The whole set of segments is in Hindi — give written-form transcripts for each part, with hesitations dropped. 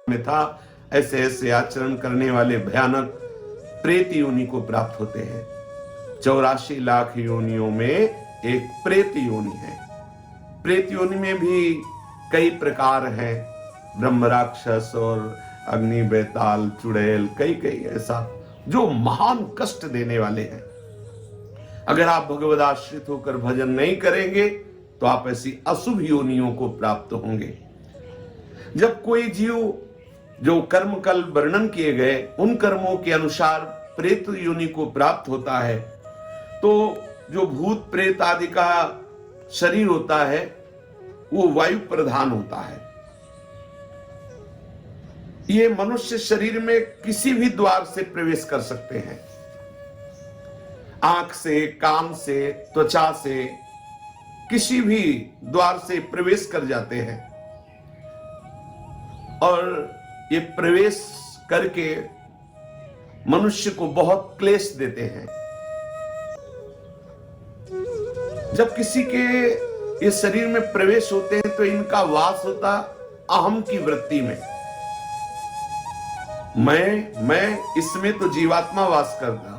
में था, ऐसे ऐसे आचरण करने वाले भयानक प्रेत योनि को प्राप्त होते हैं। 84 लाख योनियों में एक प्रेत योनि है। प्रेत योनि में भी कई प्रकार हैं, ब्रह्म राक्षस और अग्नि बेताल चुड़ैल, कई कई ऐसा जो महान कष्ट देने वाले हैं। अगर आप भगवद आश्रित होकर भजन नहीं करेंगे तो आप ऐसी अशुभ योनियों को प्राप्त होंगे। जब कोई जीव जो कर्म कल वर्णन किए गए उन कर्मों के अनुसार प्रेत योनि को प्राप्त होता है, तो जो भूत प्रेत आदि का शरीर होता है वो वायु प्रधान होता है। ये मनुष्य शरीर में किसी भी द्वार से प्रवेश कर सकते हैं, आंख से, कान से, त्वचा से, किसी भी द्वार से प्रवेश कर जाते हैं और ये प्रवेश करके मनुष्य को बहुत क्लेश देते हैं। जब किसी के ये शरीर में प्रवेश होते हैं तो इनका वास होता अहम की वृत्ति में। मैं इसमें तो जीवात्मा वास करता,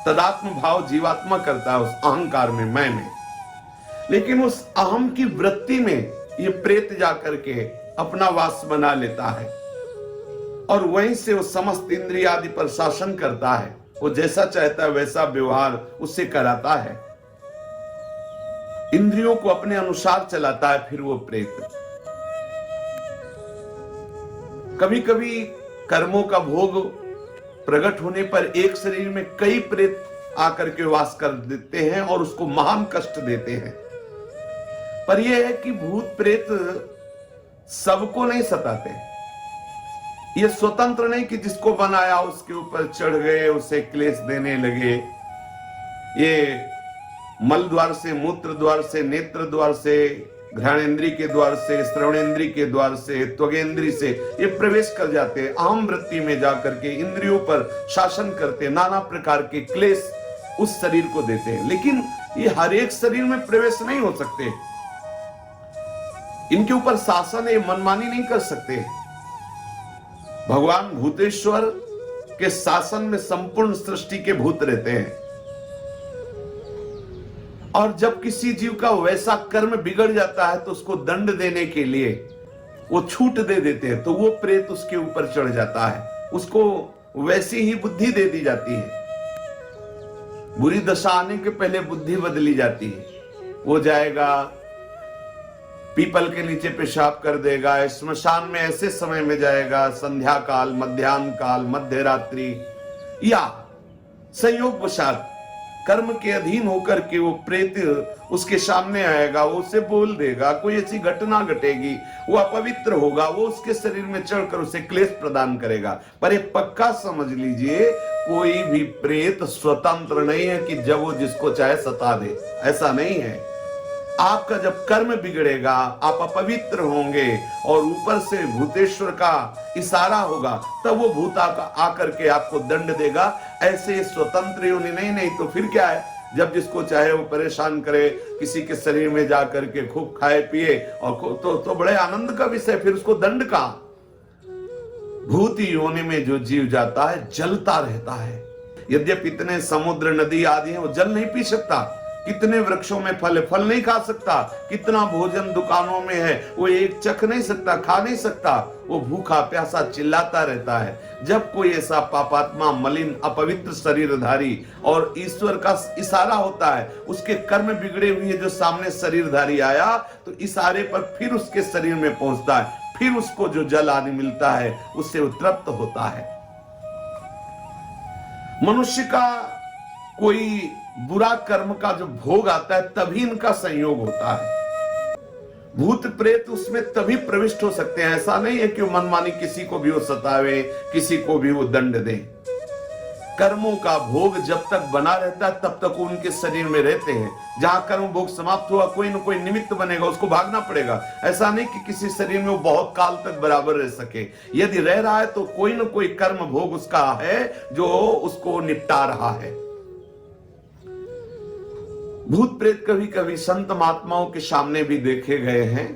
तदात्म भाव जीवात्मा करता है उस अहंकार में, मैं में। लेकिन उस अहम की वृत्ति में ये प्रेत जाकर के अपना वास बना लेता है और वहीं से वो समस्त इंद्रिय आदि पर शासन करता है। वो जैसा चाहता है वैसा व्यवहार उससे कराता है, इंद्रियों को अपने अनुसार चलाता है। फिर वो प्रेत कभी कभी कर्मों का भोग प्रकट होने पर एक शरीर में कई प्रेत आकर के वास कर देते हैं और उसको महान कष्ट देते हैं। पर यह है कि भूत प्रेत सबको नहीं सताते। ये स्वतंत्र नहीं कि जिसको बनाया उसके ऊपर चढ़ गए, उसे क्लेश देने लगे। ये मल द्वार से, मूत्र द्वार से, नेत्र द्वार से, घ्राणेन्द्रिय के द्वार से, श्रवणेन्द्रिय के द्वार से, त्वगेन्द्रिय से ये प्रवेश कर जाते हैं। अहम वृत्ति में जाकर के इंद्रियों पर शासन करते, नाना प्रकार के क्लेश उस शरीर को देते हैं। लेकिन ये हर एक शरीर में प्रवेश नहीं हो सकते, इनके ऊपर शासन ये मनमानी नहीं कर सकते। भगवान भूतेश्वर के शासन में संपूर्ण सृष्टि के भूत रहते हैं और जब किसी जीव का वैसा कर्म बिगड़ जाता है तो उसको दंड देने के लिए वो छूट दे देते हैं, तो वो प्रेत उसके ऊपर चढ़ जाता है, उसको वैसी ही बुद्धि दे दी जाती है। बुरी दशा आने के पहले बुद्धि बदली जाती है। वो जाएगा, पीपल के नीचे पेशाब कर देगा, श्मशान में ऐसे समय में जाएगा, संध्या काल, मध्याह्न काल, मध्य रात्रि, या संयोग वशात कर्म के अधीन होकर के वो प्रेत उसके सामने आएगा, वो उसे बोल देगा, कोई ऐसी घटना घटेगी, वो अपवित्र होगा, वो उसके शरीर में चढ़कर उसे क्लेश प्रदान करेगा। पर ये पक्का समझ लीजिए, कोई भी प्रेत स्वतंत्र नहीं है कि जब वो जिसको चाहे सता दे, ऐसा नहीं है। आपका जब कर्म बिगड़ेगा, आप अपवित्र होंगे और ऊपर से भूतेश्वर का इशारा होगा, तब वो भूत आकर के आपको दंड देगा। ऐसे स्वतंत्र योनि नहीं तो फिर क्या है, जब जिसको चाहे वो परेशान करे, किसी के शरीर में जाकर के खूब खाए पिए और तो बड़े आनंद का विषय, फिर उसको दंड का। भूत योनि में जो जीव जाता है जलता रहता है। यद्यपि इतने समुद्र नदी आदि हैं, वो जल नहीं पी सकता, कितने वृक्षों में फल नहीं खा सकता, कितना भोजन दुकानों में है वो एक चख नहीं सकता, खा नहीं सकता, वो भूखा प्यासा चिल्लाता रहता है। जब कोई ऐसा पापात्मा, मलिन, अपवित्र शरीरधारी और ईश्वर का इशारा होता है, उसके कर्म बिगड़े हुए जो सामने शरीरधारी आया तो इशारे पर फिर उसके शरीर में पहुंचता है, फिर उसको जो जल आदि मिलता है उससे वो तृप्त होता है। मनुष्य का कोई बुरा कर्म का जो भोग आता है तभी इनका संयोग होता है। भूत प्रेत उसमें तभी प्रविष्ट हो सकते हैं, ऐसा नहीं है कि वो मनमानी किसी को भी वो सतावे, किसी को भी वो दंड दे। कर्मों का भोग जब तक बना रहता है तब तक उनके शरीर में रहते हैं। जहां कर्म भोग समाप्त हुआ, कोई ना कोई निमित्त बनेगा, उसको भागना पड़ेगा। ऐसा नहीं कि किसी शरीर में वो बहुत काल तक बराबर रह सके। यदि रह रहा है तो कोई ना कोई कर्म भोग उसका है जो उसको निपटा रहा है। भूत प्रेत कभी कभी संत महात्माओं के सामने भी देखे गए हैं।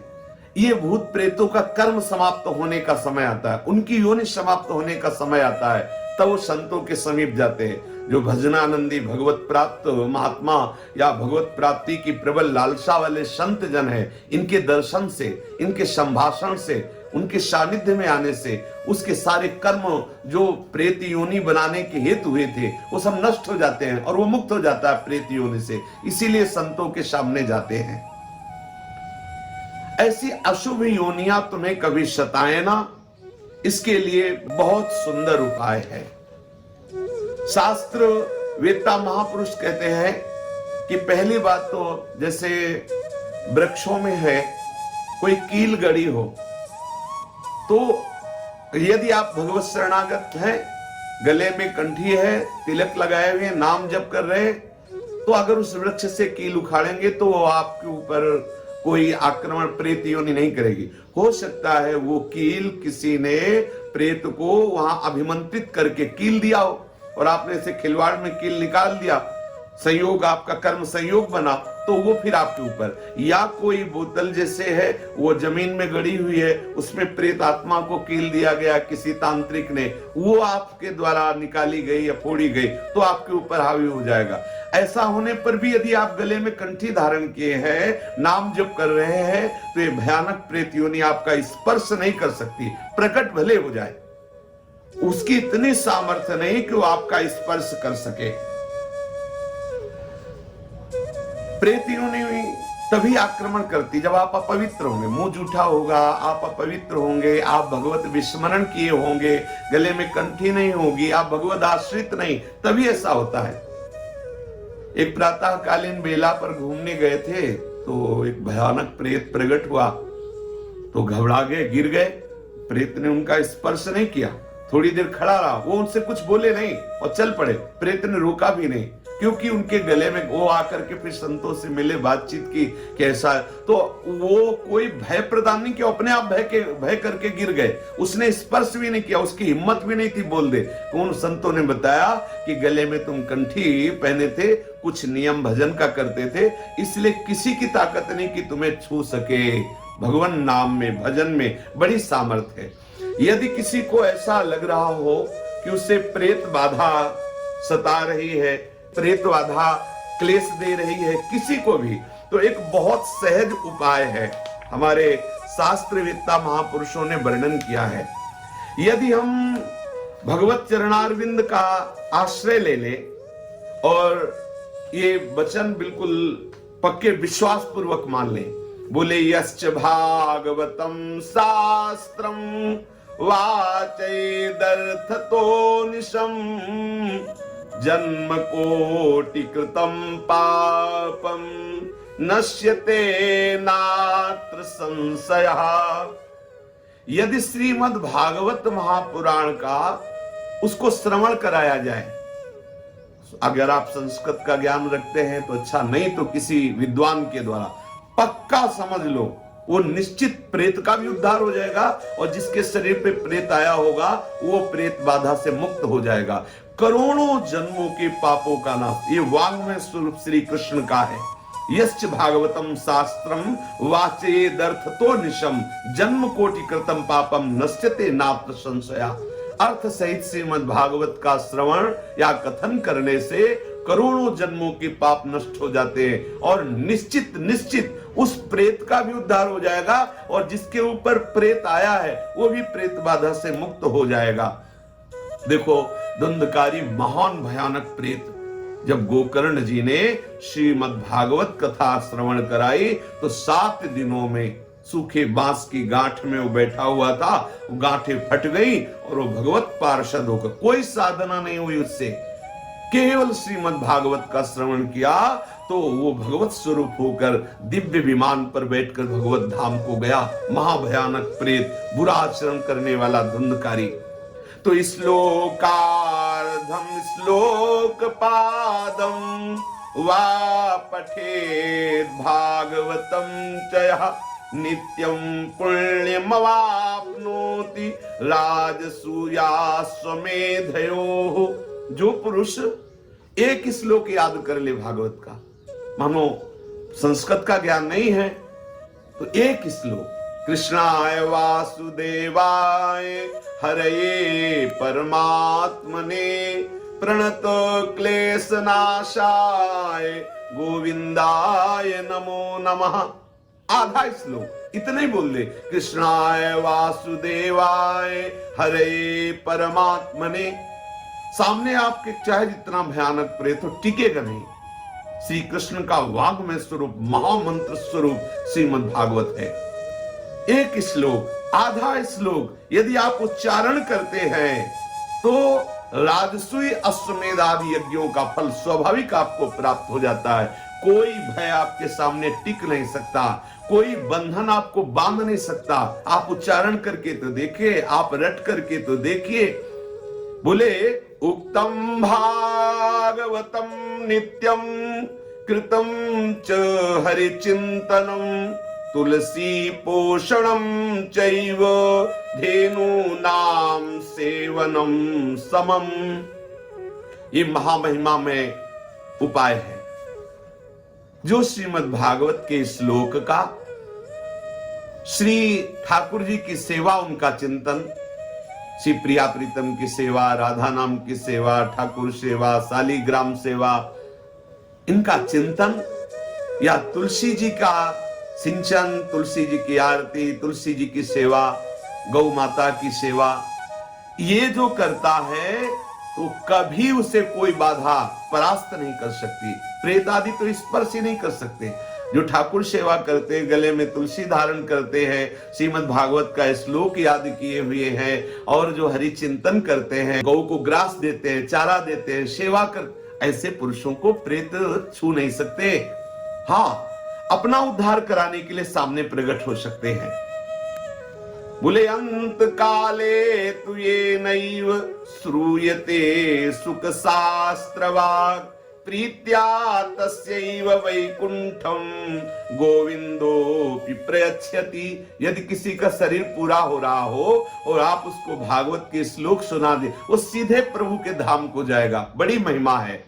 ये भूत प्रेतों का कर्म समाप्त होने का समय आता है, उनकी योनि समाप्त होने का समय आता है, तब वो संतों के समीप जाते हैं। जो भजनानंदी भगवत प्राप्त महात्मा या भगवत प्राप्ति की प्रबल लालसा वाले संत जन है, इनके दर्शन से, इनके संभाषण से, उनके सानिध्य में आने से उसके सारे कर्म जो प्रेत योनि बनाने के हेतु हुए थे वो सब नष्ट हो जाते हैं और वो मुक्त हो जाता है प्रेत योनि से। इसीलिए संतों के सामने जाते हैं। ऐसी अशुभ योनियां तुम्हें कभी सताए ना, इसके लिए बहुत सुंदर उपाय है। शास्त्र वेत्ता महापुरुष कहते हैं कि पहली बात तो जैसे वृक्षों में है कोई कील गड़ी हो, तो यदि आप भगवत शरणागत हैं, गले में कंठी है, तिलक लगाए हुए, नाम जप कर रहे, तो अगर उस वृक्ष से कील उखाड़ेंगे तो वो आपके ऊपर कोई आक्रमण प्रेत योनि नहीं करेगी। हो सकता है वो कील किसी ने प्रेत को वहां अभिमंत्रित करके कील दिया हो और आपने इसे खिलवाड़ में कील निकाल दिया, संयोग आपका कर्म संयोग बना, तो वो फिर आपके ऊपर। या कोई बोतल जैसे है वो जमीन में गड़ी हुई है, उसमें प्रेत आत्मा को कील दिया गया किसी तांत्रिक ने, वो आपके द्वारा निकाली गई या फोड़ी गई तो आपके ऊपर हावी हो जाएगा। ऐसा होने पर भी यदि आप गले में कंठी धारण किए हैं, नाम जप कर रहे हैं, तो ये भयानक प्रेत योनि आपका स्पर्श नहीं कर सकती, प्रकट भले हो जाए, उसकी इतनी सामर्थ्य नहीं कि वो आपका स्पर्श कर सके। प्रेत योनि तभी आक्रमण करती जब आप अपवित्र होंगे, मुंह जूठा होगा, आप अपवित्र होंगे, आप भगवत विस्मरण किए होंगे, गले में कंठी नहीं होगी, आप भगवत आश्रित नहीं, तभी ऐसा होता है। एक प्रातःकालीन बेला पर घूमने गए थे तो एक भयानक प्रेत प्रकट हुआ, तो घबरा गए, गिर गए। प्रेत ने उनका स्पर्श नहीं किया, थोड़ी देर खड़ा रहा, वो उनसे कुछ बोले नहीं और चल पड़े। प्रेत ने रोका भी नहीं, क्योंकि उनके गले में वो आकर के फिर संतों से मिले, बातचीत की कैसा, तो वो कोई भय प्रदान नहीं किया, अपने आप भय करके गिर गए, उसने स्पर्श भी नहीं किया, उसकी हिम्मत भी नहीं थी बोल दे। तो उन संतों ने बताया कि गले में तुम कंठी पहने थे, कुछ नियम भजन का करते थे, इसलिए किसी की ताकत नहीं कि तुम्हें छू सके। भगवान नाम में, भजन में बड़ी सामर्थ्य है। यदि किसी को ऐसा लग रहा हो कि उसे प्रेत बाधा सता रही है, प्रेत बाधा क्लेश दे रही है किसी को भी, तो एक बहुत सहज उपाय है, हमारे शास्त्रवेत्ता महापुरुषों ने वर्णन किया है। यदि हम भगवत चरणारविंद का आश्रय ले ले और ये वचन बिल्कुल पक्के विश्वास पूर्वक मान ले, बोले यश्च भागवतम शास्त्रम वाचैदर्थतो निशम जन्म कोटि कृतं पापम नश्यते नात्र संशयः। यदि श्रीमद् भागवत महापुराण का उसको श्रवण कराया जाए, अगर आप संस्कृत का ज्ञान रखते हैं तो अच्छा, नहीं तो किसी विद्वान के द्वारा पक्का समझ लो, वो निश्चित प्रेत का भी उद्धार हो जाएगा और जिसके शरीर पे प्रेत आया होगा वो प्रेत बाधा से मुक्त हो जाएगा। करोड़ों जन्मों के पापों का नाश, ये वाङ्मय स्वरूप श्री कृष्ण का है। यश्च भागवतम शास्त्रम वाचेदर्थतो निशम जन्म कोटि कृतं पापम नश्यते नात्र संशया। अर्थ सहित श्रीमद् भागवत का श्रवण या कथन करने से करोड़ों जन्मों के पाप नष्ट हो जाते हैं और निश्चित उस प्रेत का भी उद्धार हो जाएगा और जिसके ऊपर प्रेत आया है वो भी प्रेत बाधा से मुक्त हो जाएगा। देखो, धुंधकारी महान भयानक प्रेत जब गोकर्ण जी ने श्रीमद् भागवत कथा श्रवण कराई तो 7 दिनों में सूखे बांस की गांठ में वो बैठा हुआ था, वो गांठें फट गई और वो भगवत पार्षद होकर, कोई साधना नहीं हुई उससे, केवल श्रीमद् भागवत का श्रवण किया तो वो भगवत स्वरूप होकर दिव्य विमान पर बैठकर भगवत धाम को गया। महाभयानक प्रेत, बुरा आचरण करने वाला धुंधकारी। तो श्लोकार्धम श्लोक पादम वा पठेत भागवतम चयः नित्यं पुण्यमवाप्नोति राजसूयाश्वमेधयोः। जो पुरुष एक श्लोक याद कर ले भागवत का, मानो संस्कृत का ज्ञान नहीं है तो एक श्लोक कृष्णाय वासुदेवाय हरये परमात्मने प्रणत क्लेशनाशाय गोविंदाय नमो नमः। आधा श्लोक इतने ही बोल दे, कृष्णाय वासुदेवाय हरे परमात्मने। सामने आपके चाहे जितना भयानक प्रेत हो टिकेगा नहीं। श्री कृष्ण का वाग्मय स्वरूप, महामंत्र स्वरूप श्रीमद् भागवत है। एक श्लोक, आधा श्लोक यदि आप उच्चारण करते हैं तो राजसूय अश्वमेध आदि यज्ञों का फल स्वाभाविक आपको प्राप्त हो जाता है। कोई भय आपके सामने टिक नहीं सकता, कोई बंधन आपको बांध नहीं सकता। आप उच्चारण करके तो देखिए, आप रट करके तो देखिए। बोले उक्तम भागवतम नित्यम कृतम च हरिचिंतनम तुलसी पोषणम चैव धेनूनाम सेवनम समम। ये महामहिमा में उपाय है जो श्रीमद् भागवत के श्लोक का, श्री ठाकुर जी की सेवा, उनका चिंतन, श्री प्रिया प्रीतम की सेवा, राधा नाम की सेवा, ठाकुर सेवा, शालीग्राम सेवा, इनका चिंतन, या तुलसी जी का सिंचन, तुलसी जी की आरती, तुलसी जी की सेवा, गौ माता की सेवा, ये जो करता है तो कभी उसे कोई बाधा परास्त नहीं कर सकती। प्रेत आदि तो स्पर्श ही नहीं कर सकते। जो ठाकुर सेवा करते, गले में तुलसी धारण करते हैं, श्रीमद् भागवत का श्लोक याद किए हुए हैं, और जो हरि चिंतन करते हैं, गौ को ग्रास देते हैं, चारा देते हैं, सेवा कर, ऐसे पुरुषों को प्रेत छू नहीं सकते। हाँ, अपना उद्धार कराने के लिए सामने प्रकट हो सकते हैं। बोले अंत काले तु ये नैव श्रूयते सुख शास्त्रवाक् प्रीत्या तस्यैव वैकुंठम गोविंदोपि प्रयच्छति। यदि किसी का शरीर पूरा हो रहा हो और आप उसको भागवत के श्लोक सुना दे, वो सीधे प्रभु के धाम को जाएगा। बड़ी महिमा है।